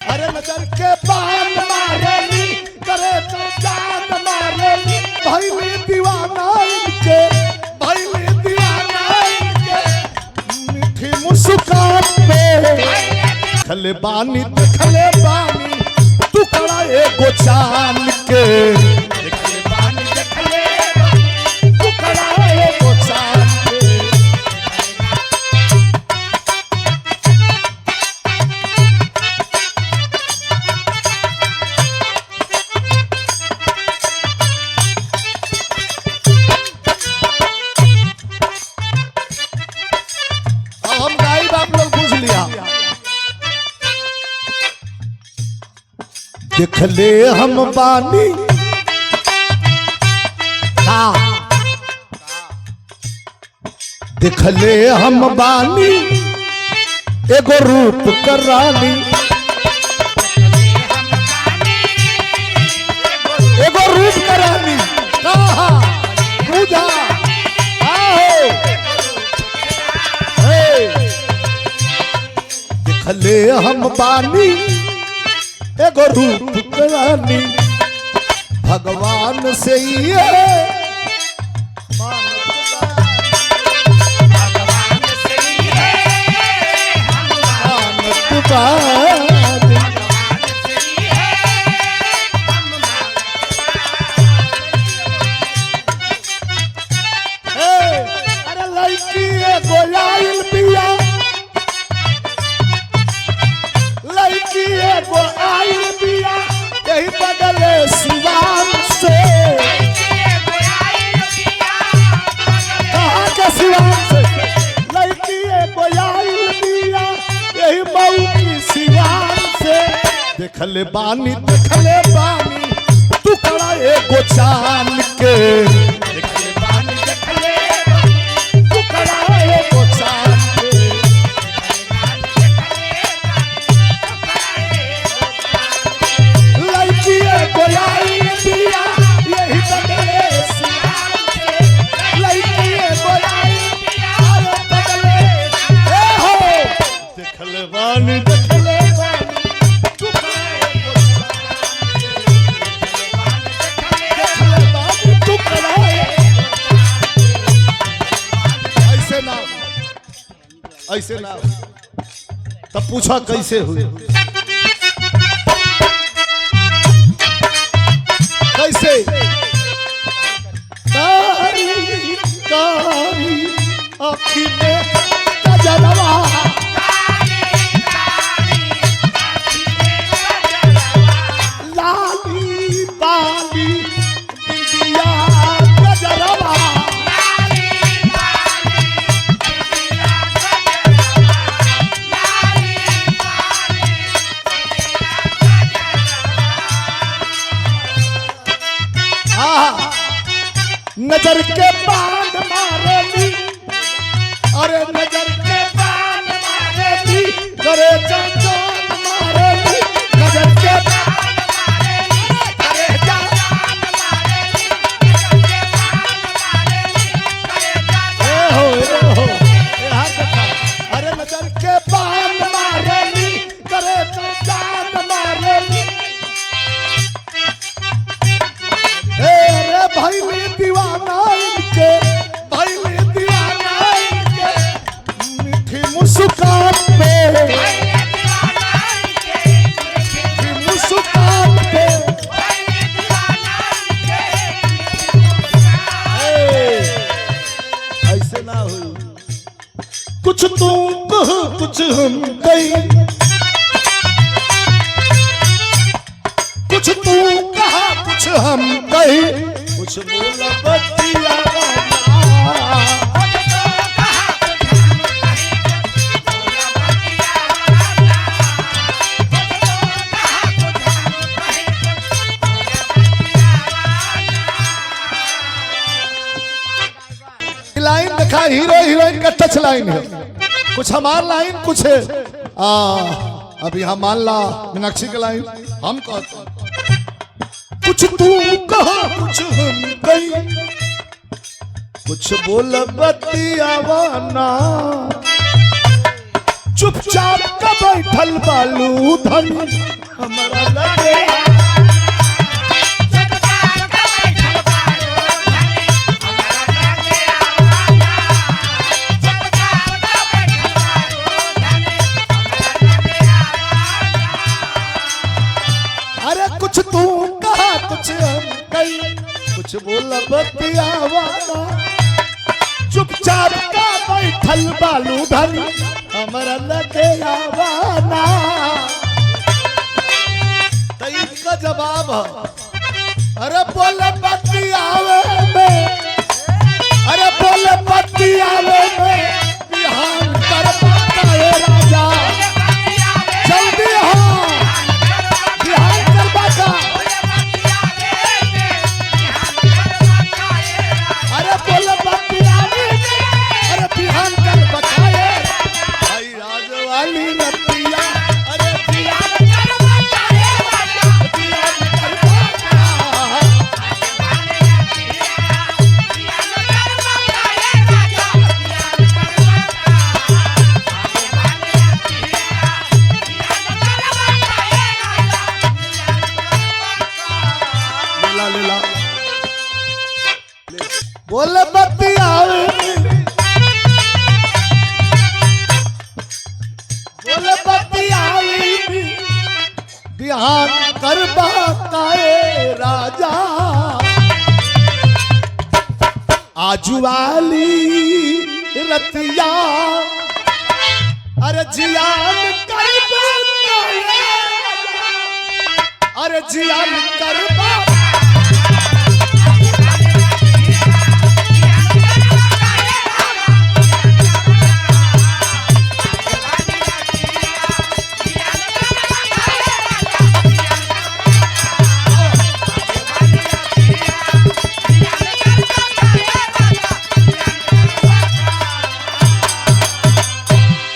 अरे नजर के बाण मारेली करे तो जान मारेली भाई में दीवाना इनके भाई में दीवाना इनके मीठी मुस्कान पे खले बानी तू कड़ा एगो चान के खले बानी तू कड़ा एगो चान के हम गाइब आप लोग पूछ लिया देख ले हम बानी देख ले हम बानी एगो रूप करानी एगो रूप करानी कहा पूजा ले हम बानी एगो रूप करानी भगवान से ये अरे लड़की एगो आइल बिया एगो आइल बिया यही बदले सिवान से कहाँ के सिवान से लड़की एगो आइल बिया यही मऊ की सिवान से देखले बानी तू कड़ा एगो चान के देखले बानी तू कड़ा एगो चान के ऐसे ना तब पूछा कैसे हुई कैसे कारी कारी आँखी में कजरवा लाली बाली बिंदिया कजरवा नजर के बाण मारेली अरे नजर के बाण मारेली करे जान मारेली नजर के बाण मारेली करे जान मारेली हो हाथ देखा अरे नजर के बाण मारेली करे जान मारेली भाई में दीवाना इनके भाई में दीवाना इनके मीठी मुस्कान पे मीठी मुस्कान पे ऐसे ना हो कुछ तुम कहो कुछ हम कहीं कुछ तू कहा कुछ हम कहीं कुछ बोला बतिया लाइन देखा हीरो हीरोइन का टच लाइन है कुछ हमार लाइन कुछ है अभी हम मान ला मीनाक्षी की लाइन हम कहते कुछ तू कहा कुछ हम कहीं कुछ बोल बतियावाना चुपचाप का बैठल बालू धनी हमारा लगे अरे कुछ तू कहा कुछ हम कही कुछ बोला बतियावाना चुपचाप का बैठल बालू धनी हमारा लगे आवाना तई का जवाब अरे बोले बतियावे में अरे बोले बतियावे में बिहान कर पाता है राजा जल्दी हो बिहान कर पाता अरे बोले बतियावे अरे बिहान कर बताए भाई राज वाली रतिया अरे बिहान कर बताए बिहान कर बताए लीला लीला बोले बतियावे बोले बतियावी बिहान करबा काए राजा आजुवाली रतिया अरे जियान करबा काए अरे जियान करबा